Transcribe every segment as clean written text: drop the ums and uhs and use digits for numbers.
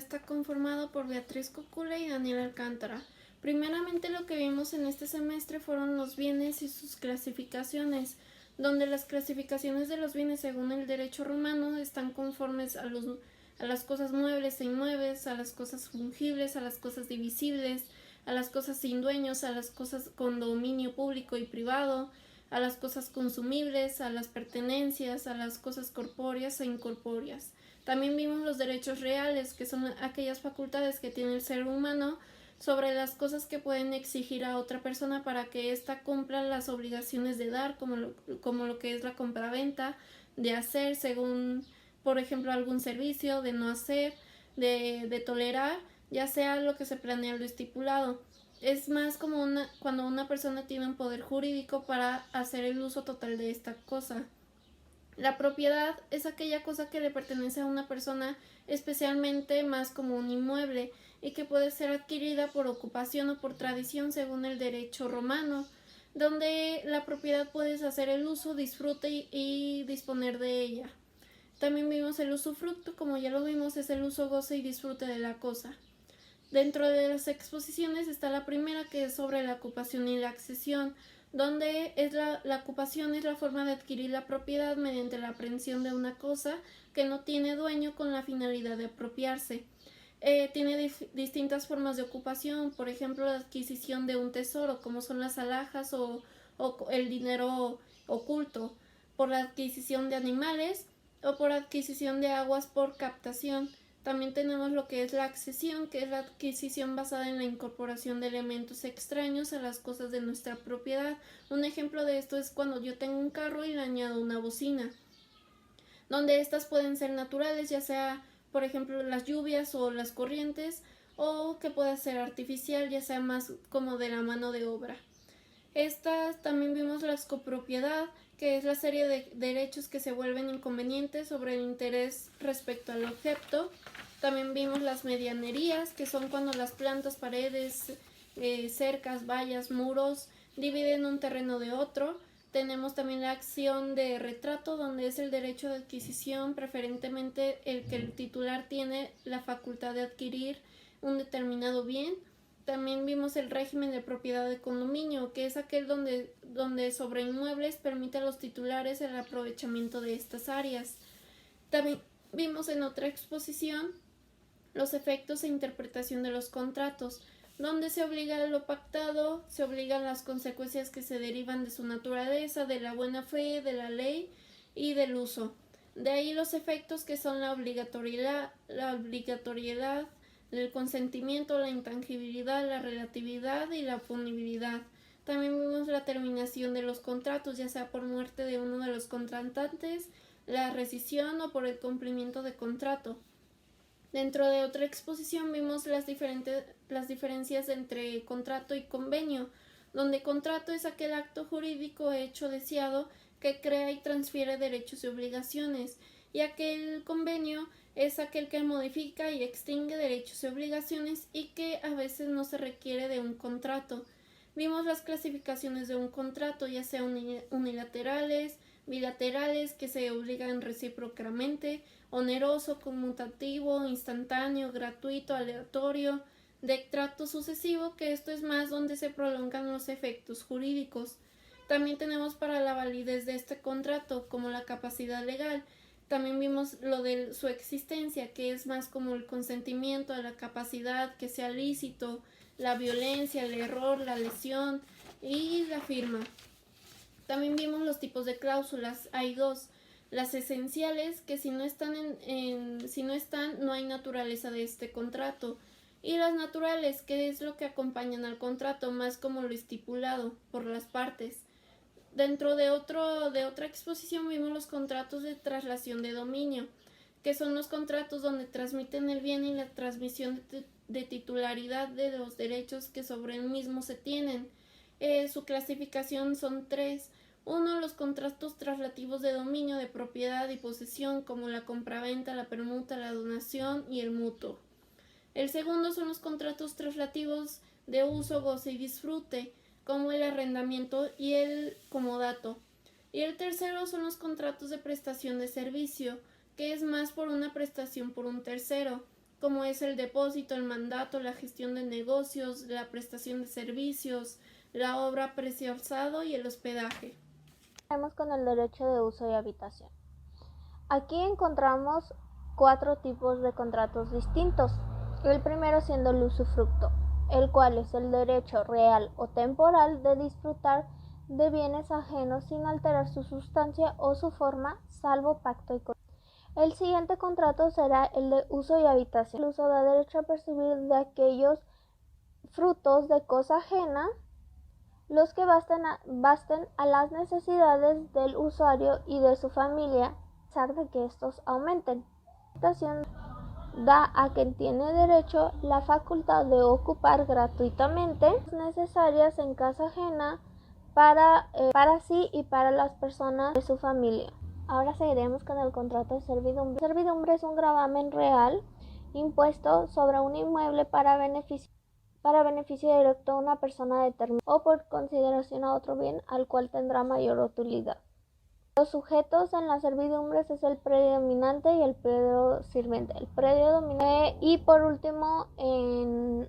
está conformado por Beatriz Cocula y Daniel Alcántara. Primeramente lo que vimos en este semestre fueron los bienes y sus clasificaciones, donde las clasificaciones de los bienes según el derecho romano están conformes a las cosas muebles e inmuebles, a las cosas fungibles, a las cosas divisibles, a las cosas sin dueños, a las cosas con dominio público y privado, a las cosas consumibles, a las pertenencias, a las cosas corpóreas e incorpóreas. También vimos los derechos reales, que son aquellas facultades que tiene el ser humano sobre las cosas que pueden exigir a otra persona para que ésta cumpla las obligaciones de dar, como lo que es la compraventa, de hacer según, por ejemplo, algún servicio, de no hacer, de tolerar, ya sea lo que se planea lo estipulado. Es más como cuando una persona tiene un poder jurídico para hacer el uso total de esta cosa. La propiedad es aquella cosa que le pertenece a una persona, especialmente más como un inmueble, y que puede ser adquirida por ocupación o por tradición según el derecho romano, donde la propiedad puedes hacer el uso, disfrute y disponer de ella. También vimos el usufructo, como ya lo vimos, es el uso, goce y disfrute de la cosa. Dentro de las exposiciones está la primera, que es sobre la ocupación y la accesión, donde la ocupación es la forma de adquirir la propiedad mediante la aprehensión de una cosa que no tiene dueño con la finalidad de apropiarse. Tiene distintas formas de ocupación, por ejemplo la adquisición de un tesoro, como son las alhajas o el dinero oculto, por la adquisición de animales o por adquisición de aguas por captación. También tenemos lo que es la accesión, que es la adquisición basada en la incorporación de elementos extraños a las cosas de nuestra propiedad. Un ejemplo de esto es cuando yo tengo un carro y le añado una bocina, donde estas pueden ser naturales, ya sea, por ejemplo, las lluvias o las corrientes, o que pueda ser artificial, ya sea más como de la mano de obra. Estas también vimos la copropiedad, que es la serie de derechos que se vuelven inconvenientes sobre el interés respecto al objeto. También vimos las medianerías, que son cuando las plantas, paredes, cercas, vallas, muros dividen un terreno de otro. Tenemos también la acción de retrato, donde es el derecho de adquisición, preferentemente el que el titular tiene la facultad de adquirir un determinado bien. También vimos el régimen de propiedad de condominio, que es aquel donde sobre inmuebles permite a los titulares el aprovechamiento de estas áreas. También vimos en otra exposición los efectos e interpretación de los contratos, donde se obliga a lo pactado, se obligan las consecuencias que se derivan de su naturaleza, de la buena fe, de la ley y del uso. De ahí los efectos que son la obligatoriedad, el consentimiento, la intangibilidad, la relatividad y la punibilidad. También vimos la terminación de los contratos, ya sea por muerte de uno de los contratantes, la rescisión o por el cumplimiento de contrato. Dentro de otra exposición vimos las diferencias entre contrato y convenio, donde contrato es aquel acto jurídico hecho deseado que crea y transfiere derechos y obligaciones, y aquel convenio es aquel que modifica y extingue derechos y obligaciones y que a veces no se requiere de un contrato. Vimos las clasificaciones de un contrato, ya sea unilaterales, bilaterales, que se obligan recíprocamente, oneroso, conmutativo, instantáneo, gratuito, aleatorio, de trato sucesivo, que esto es más donde se prolongan los efectos jurídicos. También tenemos para la validez de este contrato como la capacidad legal. También vimos lo de su existencia, que es más como el consentimiento, la capacidad, que sea lícito, la violencia, el error, la lesión y la firma. También vimos los tipos de cláusulas. Hay dos: las esenciales, que si no están no hay naturaleza de este contrato, y las naturales, que es lo que acompañan al contrato, más como lo estipulado por las partes. Dentro de otra exposición vimos los contratos de traslación de dominio, que son los contratos donde transmiten el bien y la transmisión de titularidad de los derechos que sobre el mismo se tienen. Su clasificación son tres. Uno, los contratos traslativos de dominio, de propiedad y posesión, como la compraventa, la permuta, la donación y el mutuo. El segundo son los contratos traslativos de uso, goce y disfrute, como el arrendamiento y el comodato. Y el tercero son los contratos de prestación de servicio, que es más por una prestación por un tercero, como es el depósito, el mandato, la gestión de negocios, la prestación de servicios, la obra preciorzado y el hospedaje. Vamos con el derecho de uso y habitación. Aquí encontramos 4 tipos de contratos distintos. El primero siendo el usufructo, el cual es el derecho real o temporal de disfrutar de bienes ajenos sin alterar su sustancia o su forma, salvo pacto y contrato. El siguiente contrato será el de uso y habitación. El uso da derecho a percibir de aquellos frutos de cosa ajena los que basten a las necesidades del usuario y de su familia, a pesar de que estos aumenten. La habitación da a quien tiene derecho la facultad de ocupar gratuitamente las necesarias en casa ajena para sí y para las personas de su familia. Ahora seguiremos con el contrato de servidumbre. Servidumbre es un gravamen real impuesto sobre un inmueble para beneficio directo a una persona determinada o por consideración a otro bien al cual tendrá mayor utilidad. Los sujetos en las servidumbres es el predio dominante y el predio sirviente. El predio dominante y por último en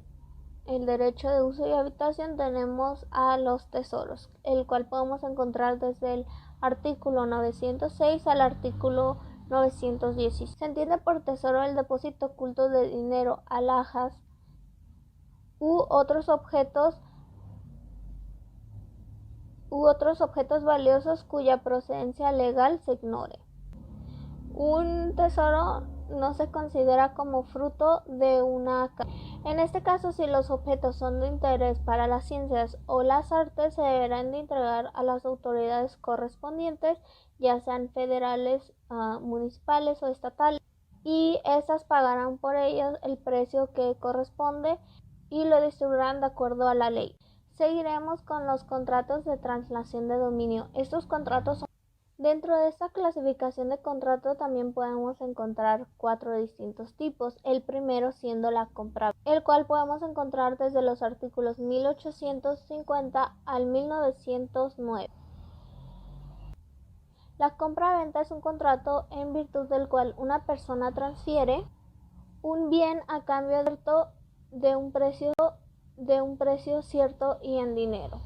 el derecho de uso y habitación tenemos a los tesoros, el cual podemos encontrar desde el artículo 906 al artículo 916. Se entiende por tesoro el depósito oculto de dinero, alhajas u otros objetos valiosos cuya procedencia legal se ignore. Un tesoro no se considera como fruto de una casa. En este caso, si los objetos son de interés para las ciencias o las artes, se deberán de entregar a las autoridades correspondientes, ya sean federales, municipales o estatales, y estas pagarán por ellos el precio que corresponde y lo distribuirán de acuerdo a la ley. Seguiremos con los contratos de traslación de dominio. Estos contratos son... Dentro de esta clasificación de contrato también podemos encontrar 4 distintos tipos. El primero siendo la compra, el cual podemos encontrar desde los artículos 1850 al 1909. La compra-venta es un contrato en virtud del cual una persona transfiere un bien a cambio de un precio cierto y en dinero.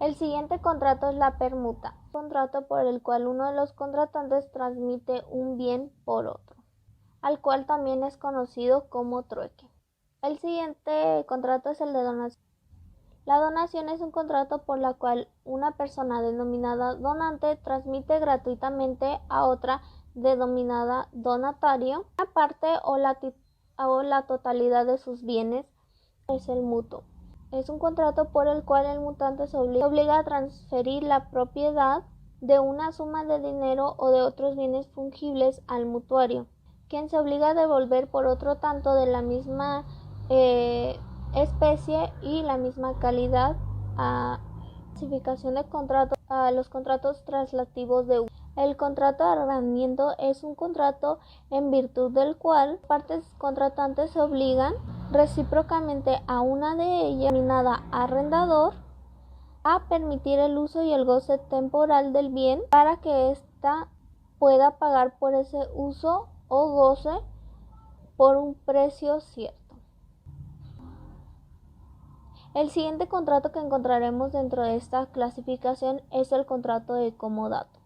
El siguiente contrato es la permuta, un contrato por el cual uno de los contratantes transmite un bien por otro, al cual también es conocido como trueque. El siguiente contrato es el de donación. La donación es un contrato por la cual una persona denominada donante transmite gratuitamente a otra denominada donatario una parte o la totalidad de sus bienes. Es el mutuo. Es un contrato por el cual el mutante se obliga a transferir la propiedad de una suma de dinero o de otros bienes fungibles al mutuario, quien se obliga a devolver por otro tanto de la misma especie y la misma calidad. A clasificación de contratos a los contratos traslativos de uso. El contrato de arrendamiento es un contrato en virtud del cual las partes contratantes se obligan recíprocamente a una de ellas, denominada arrendador, a permitir el uso y el goce temporal del bien para que ésta pueda pagar por ese uso o goce por un precio cierto. El siguiente contrato que encontraremos dentro de esta clasificación es el contrato de comodato.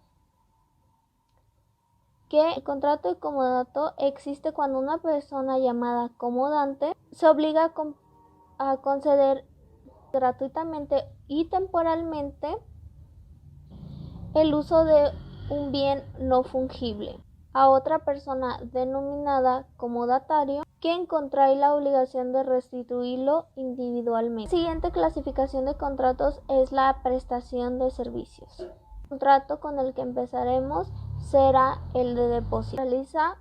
El contrato de comodato existe cuando una persona llamada comodante se obliga a conceder gratuitamente y temporalmente el uso de un bien no fungible a otra persona denominada comodatario, quien contrae la obligación de restituirlo individualmente. La siguiente clasificación de contratos es la prestación de servicios. El contrato con el que empezaremos será el de depósito. Realiza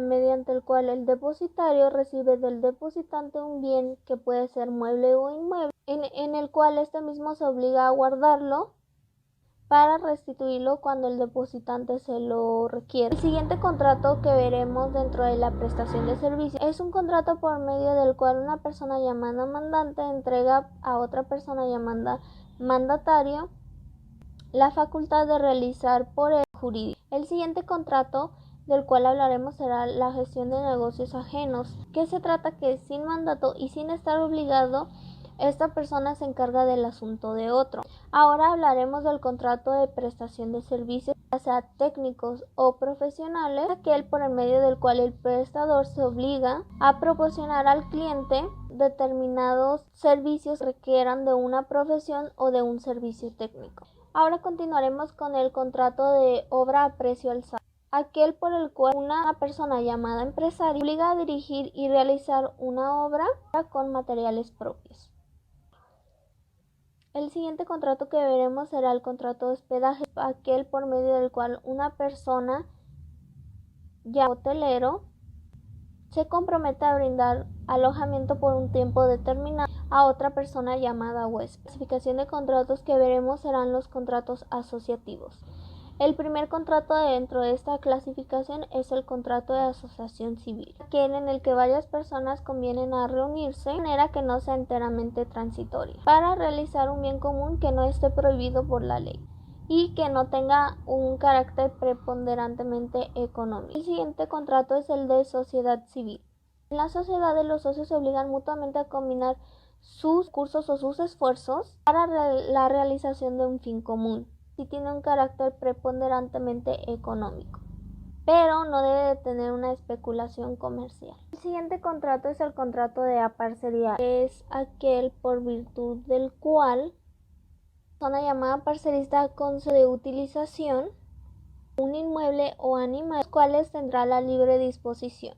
mediante el cual el depositario recibe del depositante un bien que puede ser mueble o inmueble, en el cual este mismo se obliga a guardarlo para restituirlo cuando el depositante se lo requiere. El siguiente contrato que veremos dentro de la prestación de servicios es un contrato por medio del cual una persona llamada mandante entrega a otra persona llamada mandatario la facultad de realizar por el jurídico. El siguiente contrato del cual hablaremos será la gestión de negocios ajenos, que se trata que sin mandato y sin estar obligado, esta persona se encarga del asunto de otro. Ahora hablaremos del contrato de prestación de servicios, ya sea técnicos o profesionales, aquel por el medio del cual el prestador se obliga a proporcionar al cliente determinados servicios que requieran de una profesión o de un servicio técnico. Ahora continuaremos con el contrato de obra a precio alzado, aquel por el cual una persona llamada empresario obliga a dirigir y realizar una obra con materiales propios. El siguiente contrato que veremos será el contrato de hospedaje, aquel por medio del cual una persona llamada hotelero se compromete a brindar alojamiento por un tiempo determinado a otra persona llamada huésped. La clasificación de contratos que veremos serán los contratos asociativos. El primer contrato dentro de esta clasificación es el contrato de asociación civil, aquel en el que varias personas convienen a reunirse de manera que no sea enteramente transitoria, para realizar un bien común que no esté prohibido por la ley y que no tenga un carácter preponderantemente económico. El siguiente contrato es el de sociedad civil. En la sociedad los socios se obligan mutuamente a combinar sus recursos o sus esfuerzos para la realización de un fin común. Sí tiene un carácter preponderantemente económico, pero no debe de tener una especulación comercial. El siguiente contrato es el contrato de aparcería, que es aquel por virtud del cual una llamada parcelista concede de utilización un inmueble o animal, los cuales tendrá la libre disposición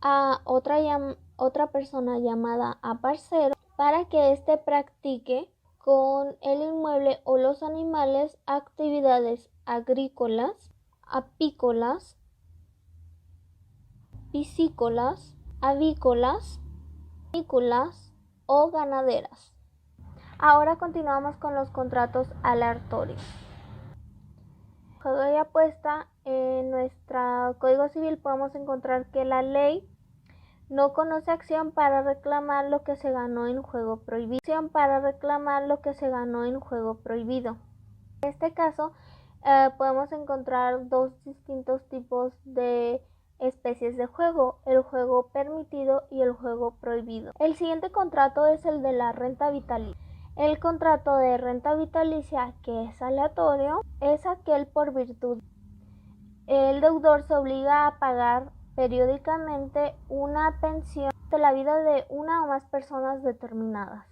a otra persona llamada aparcero para que éste practique con el inmueble o los animales actividades agrícolas, apícolas, piscícolas, avícolas, vinícolas o ganaderas. Ahora continuamos con los contratos aleatorios. Juego y apuesta, en nuestro Código Civil podemos encontrar que la ley no conoce acción para reclamar lo que se ganó en juego prohibido. En este caso, podemos encontrar dos distintos tipos de especies de juego, el juego permitido y el juego prohibido. El siguiente contrato es el de la renta vitalicia. El contrato de renta vitalicia, que es aleatorio, es aquel por virtud el deudor se obliga a pagar periódicamente una pensión de la vida de una o más personas determinadas,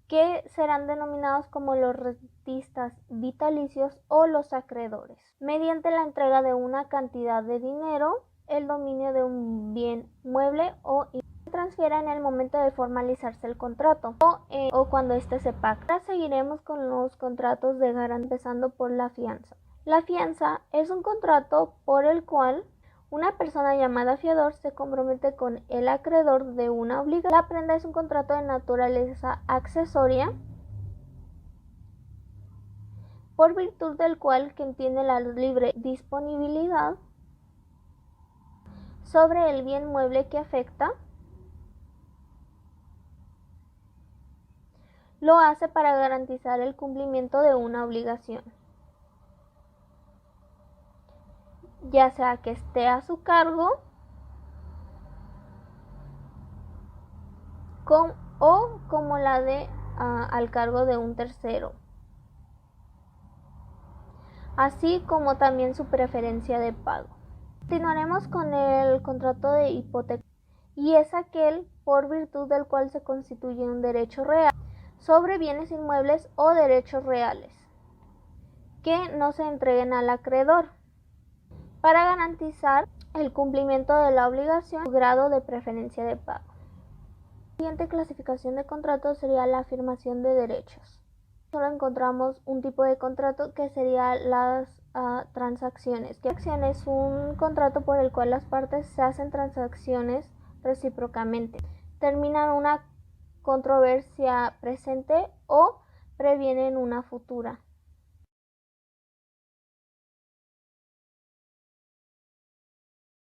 que serán denominados como los rentistas vitalicios o los acreedores, mediante la entrega de una cantidad de dinero, el dominio de un bien mueble o transfiera en el momento de formalizarse el contrato o cuando éste se paga. Ahora seguiremos con los contratos de garantía, empezando por la fianza. La fianza es un contrato por el cual una persona llamada fiador se compromete con el acreedor de una obligación. La prenda es un contrato de naturaleza accesoria, por virtud del cual quien tiene la libre disponibilidad sobre el bien mueble que afecta lo hace para garantizar el cumplimiento de una obligación, ya sea que esté a su cargo o como la de al cargo de un tercero, así como también su preferencia de pago. Continuaremos con el contrato de hipoteca, y es aquel por virtud del cual se constituye un derecho real sobre bienes inmuebles o derechos reales que no se entreguen al acreedor para garantizar el cumplimiento de la obligación y su grado de preferencia de pago. La siguiente clasificación de contratos sería la afirmación de derechos. Solo encontramos un tipo de contrato que sería las transacciones. La transacción es un contrato por el cual las partes se hacen transacciones recíprocamente, terminan una controversia presente o previenen una futura.